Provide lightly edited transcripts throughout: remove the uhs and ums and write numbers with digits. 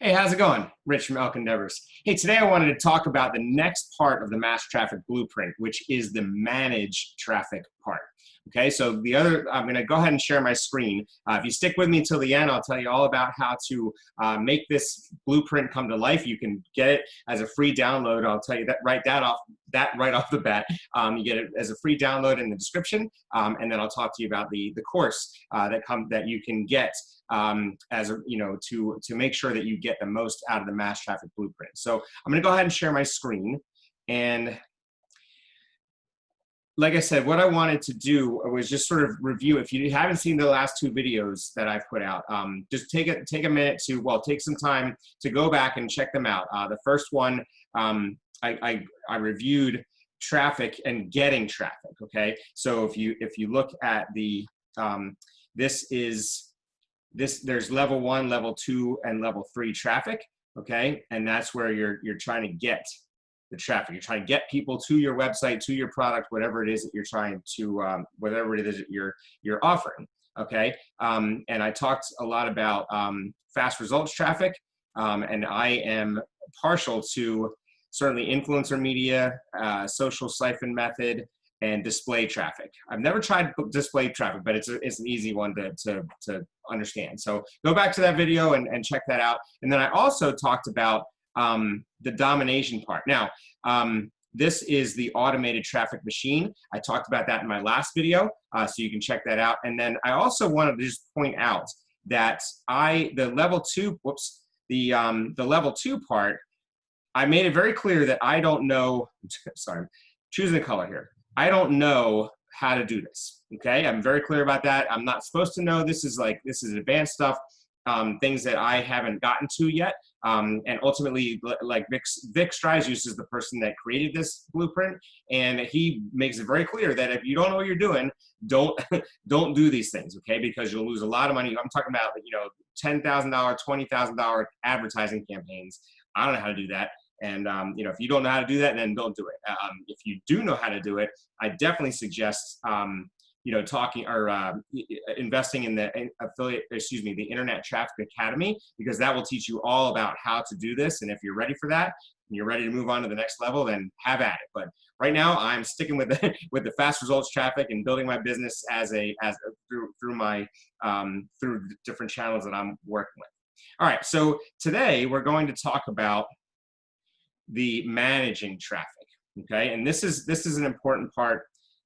Hey, how's it going? Rich from Elk Endeavors. Hey, today I wanted to talk about the next part of the mass traffic blueprint, which is the manage traffic part. Okay, so I'm going to go ahead and share my screen. If you stick with me until the end, I'll tell you all about how to make this blueprint come to life. You can get it as a free download. I'll tell you that right off the bat. You get it as a free download in the description, and then I'll talk to you about the course that you can get to make sure that you get the most out of the mass traffic blueprint. So I'm going to go ahead and share my screen. And like I said, what I wanted to do was just sort of review. If you haven't seen the last two videos that I've put out, just take a minute to, take some time to go back and check them out. The first one, I reviewed traffic and getting traffic. Okay, so if you look at the there's level 1, level 2, and level 3 traffic. Okay, and that's where you're trying to get the traffic. You're trying to get people to your website, to your product, whatever it is that you're trying to, whatever it is that you're offering. Okay, and I talked a lot about fast results traffic, and I am partial to certainly influencer media, social siphon method, and display traffic. I've never tried display traffic, but it's an easy one to understand. So go back to that video and check that out. And then I also talked about the domination part. Now, this is the automated traffic machine. I talked about that in my last video, so you can check that out. And then I also wanted to just point out that the level 2 part, I made it very clear that I don't know, sorry, choosing the color here. I don't know how to do this, okay? I'm very clear about that. I'm not supposed to know. This is advanced stuff, things that I haven't gotten to yet. And ultimately, like Vic Stryzewski is the person that created this blueprint, and he makes it very clear that if you don't know what you're doing, don't do these things, okay? Because you'll lose a lot of money. I'm talking about, $10,000, $20,000 advertising campaigns. I don't know how to do that. And if you don't know how to do that, then don't do it. If you do know how to do it, I definitely suggest talking or investing in the the Internet Traffic Academy, because that will teach you all about how to do this. And if you're ready for that, and you're ready to move on to the next level, then have at it. But right now, I'm sticking with the fast results traffic and building my business through different channels that I'm working with. All right, so today we're going to talk about the managing traffic, okay? And this is an important part.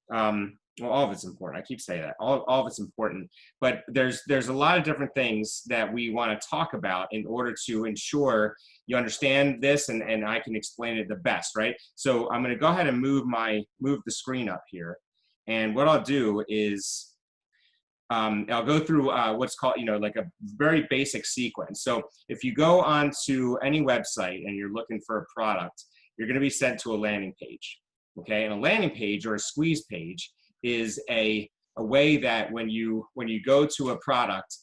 Well, all of it's important. I keep saying that. All of it's important. But there's a lot of different things that we want to talk about in order to ensure you understand this and I can explain it the best, right? So I'm going to go ahead and move the screen up here. And what I'll do is I'll go through what's called, like a very basic sequence. So if you go onto any website and you're looking for a product, you're going to be sent to a landing page, okay? And a landing page or a squeeze page is a way that when you go to a product,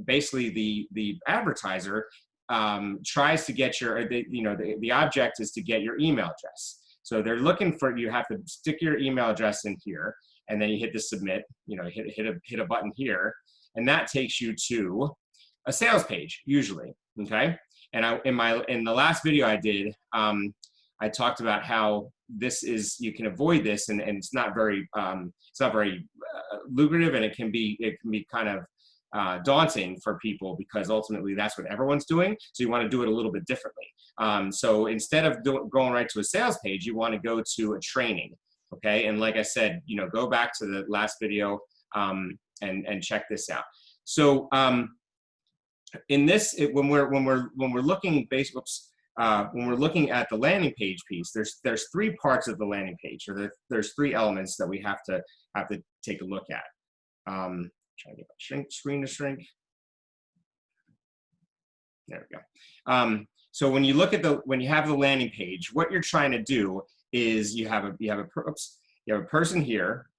basically the advertiser tries to get the object is to get your email address. So they're looking for, you have to stick your email address in here, and then you hit the submit, hit a button here, and that takes you to a sales page usually, okay? And in the last video I did, I talked about how you can avoid this, and it's not very lucrative, and it can be kind of daunting for people, because ultimately that's what everyone's doing. So you want to do it a little bit differently. So instead of going right to a sales page, you want to go to a training. Okay, and like I said, go back to the last video and check this out. So in this, when we're looking when we're looking at the landing page piece, there's 3 parts of the landing page, or there's 3 elements that we have to take a look at. Trying to get my screen to shrink. There we go. So when you have the landing page, what you're trying to do is you have a person here.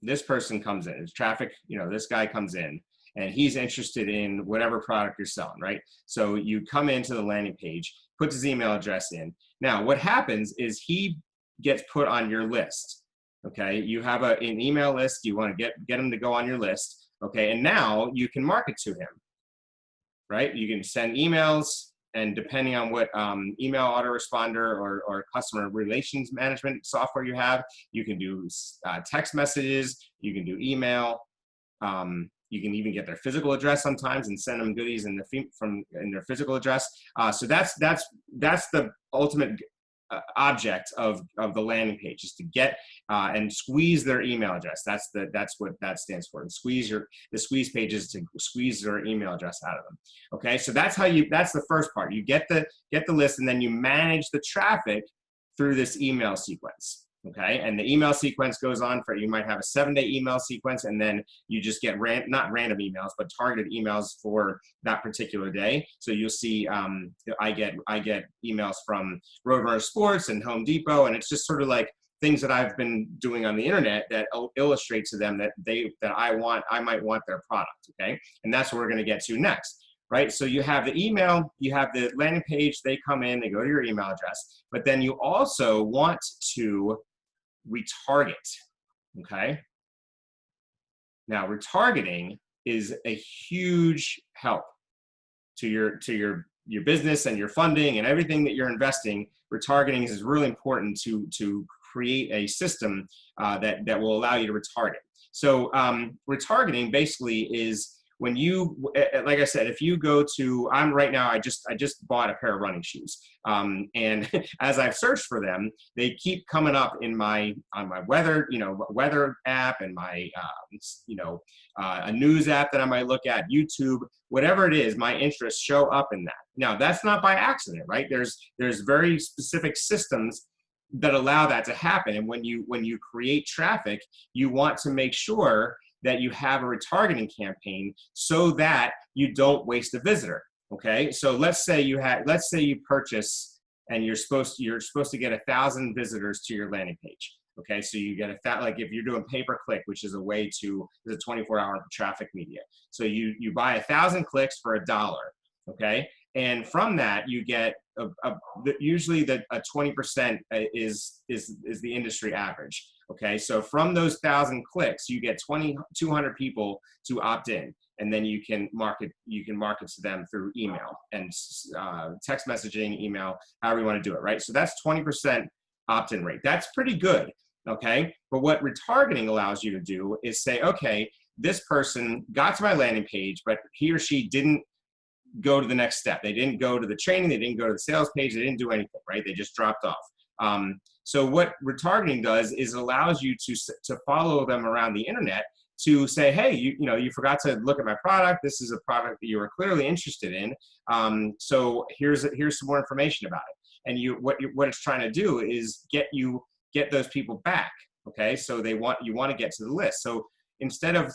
This person comes in. It's traffic. This guy comes in, and he's interested in whatever product you're selling, right? So you come into the landing page, puts his email address in. Now, what happens is he gets put on your list. Okay, you have an email list. You want to get him to go on your list. Okay, and now you can market to him. right? You can send emails, and depending on what email autoresponder or customer relations management software you have, you can do text messages, you can do email, you can even get their physical address sometimes and send them goodies in their physical address. So that's the ultimate object of the landing page, is to get and squeeze their email address. That's what that stands for. And the squeeze page is to squeeze their email address out of them. Okay, so that's the first part. You get the list, and then you manage the traffic through this email sequence. Okay, and the email sequence goes on for, you might have a 7-day email sequence, and then you just get not random emails, but targeted emails for that particular day. So you'll see, I get emails from Roadrunner Sports and Home Depot, and it's just sort of like things that I've been doing on the internet that illustrate to them that I might want their product. Okay, and that's what we're going to get to next. Right, so you have the email, you have the landing page, they come in, they go to your email address, but then you also want to retarget. Okay, now retargeting is a huge help to your business and your funding and everything that you're investing. Retargeting is really important to create a system that will allow you to retarget. So retargeting basically is when you, like I said, if you go to, right now, I just bought a pair of running shoes, and as I've searched for them, they keep coming up on my weather app, and my a news app that I might look at, YouTube, whatever it is, my interests show up in that. Now that's not by accident, right? There's very specific systems that allow that to happen, and when you create traffic, you want to make sure that you have a retargeting campaign so that you don't waste a visitor. Okay, so let's say you purchase, and you're supposed to get 1,000 visitors to your landing page. Okay, so you get like if you're doing pay-per-click, which is a 24-hour traffic media. So you buy 1,000 clicks for $1. Okay, and from that you get usually a 20% is the industry average. Okay, so from those 1,000 clicks, you get 200 people to opt in, and then you can market to them through email and text messaging, email, however you want to do it, right? So that's 20% opt-in rate. That's pretty good. Okay, but what retargeting allows you to do is say, okay, this person got to my landing page, but he or she didn't go to the next step. They didn't go to the training, they didn't go to the sales page, they didn't do anything, right? They just dropped off. So what retargeting does is allows you to follow them around the internet to say, hey, you forgot to look at my product. This is a product that you were clearly interested in. So here's some more information about it. And what it's trying to do is get those people back. Okay, so you want to get to the list. So instead of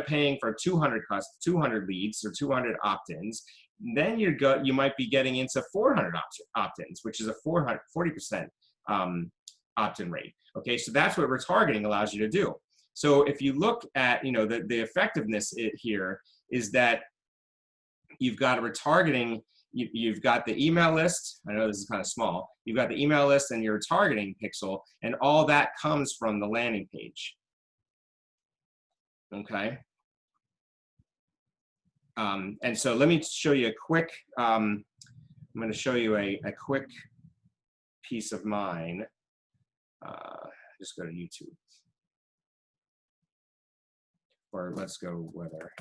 paying for 200 leads or 200 opt-ins, then you might be getting into 400 opt-ins, which is a 40% opt-in rate. Okay, so that's what retargeting allows you to do. So if you look at the effectiveness here is that you've got a retargeting. You've got the email list. I know this is kind of small. You've got the email list and your targeting pixel, and all that comes from the landing page. Okay. And so let me show you a quick, I'm going to show you a quick piece of mine. Just go to YouTube. Or let's go weather.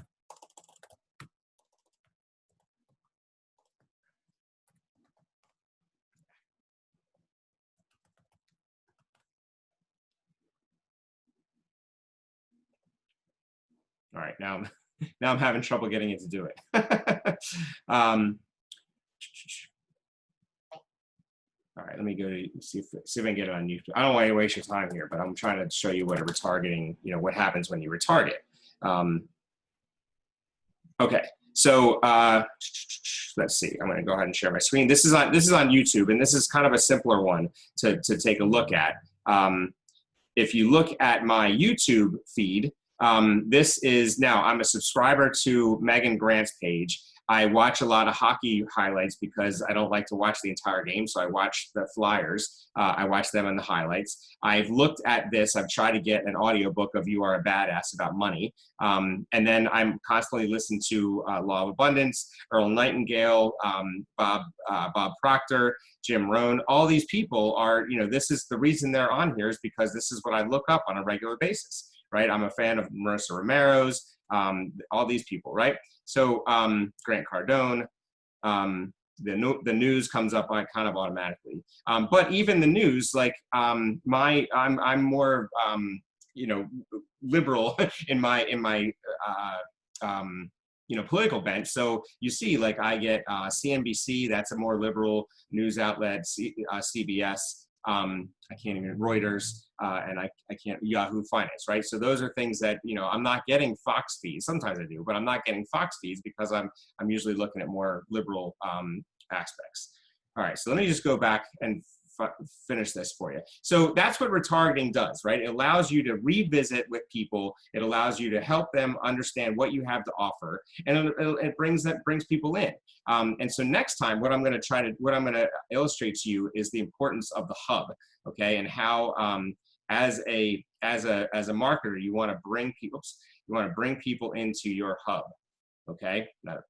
All right, now I'm having trouble getting it to do it. All right, let me go to see if I can get it on YouTube. I don't want to waste your time here, but I'm trying to show you what a retargeting, what happens when you retarget. Okay, so let's see. I'm going to go ahead and share my screen. This is on YouTube, and this is kind of a simpler one to take a look at. If you look at my YouTube feed, This is now, I'm a subscriber to Megan Grant's page. I watch a lot of hockey highlights because I don't like to watch the entire game, so I watch the Flyers. I watch them in the highlights. I've looked at this. I've tried to get an audiobook of You Are a Badass about money. And then I'm constantly listening to Law of Abundance, Earl Nightingale, Bob Proctor, Jim Rohn. All these people are, this is the reason they're on here is because this is what I look up on a regular basis, right? I'm a fan of Marissa Romero's, all these people, right? So Grant Cardone, the news comes up on kind of automatically. But even the news, like I'm more liberal in my political bent. So you see, like I get CNBC, that's a more liberal news outlet, CBS. I can't even Reuters, and I can't Yahoo Finance, right? So those are things that I'm not getting Fox feeds. Sometimes I do, but I'm not getting Fox feeds because I'm usually looking at more liberal aspects. All right, so let me just go back and finish this for you. So that's what retargeting does, right? It allows you to revisit with people. It allows you to help them understand what you have to offer, and it brings people in. And so next time, what I'm going to illustrate to you is the importance of the hub, okay, and how as a marketer, you want to bring people into your hub, okay. That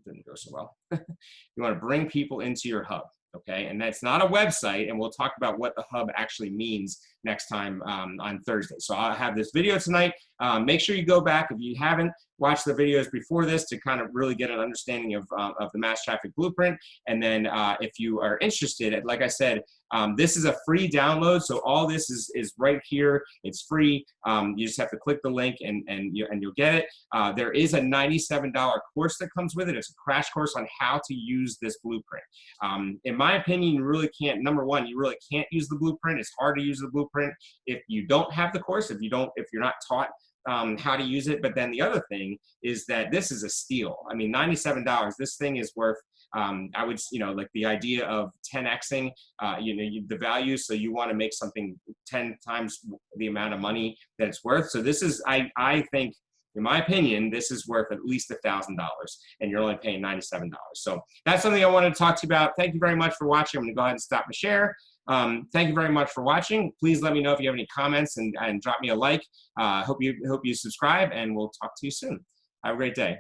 didn't go so well. You want to bring people into your hub. Okay, and that's not a website, and we'll talk about what the hub actually means next time on Thursday. So I'll have this video tonight. Make sure you go back if you haven't watched the videos before this to kind of really get an understanding of the Mass Traffic Blueprint. And then if you are interested, like I said, this is a free download, so all this is right here. It's free. You just have to click the link and you'll get it. There is a $97 course that comes with it. It's a crash course on how to use this blueprint. In my opinion, you really can't. Number one, you really can't use the blueprint. It's hard to use the blueprint if you don't have the course. If you're not taught how to use it. But then the other thing is that this is a steal. I mean, $97. This thing is worth. I would, like the idea of 10xing, the value. So you want to make something 10 times the amount of money that it's worth. So this is, I think, in my opinion, this is worth at least $1,000, and you're only paying $97. So that's something I wanted to talk to you about. Thank you very much for watching. I'm going to go ahead and stop my share. Thank you very much for watching. Please let me know if you have any comments and drop me a like. Hope you subscribe, and we'll talk to you soon. Have a great day.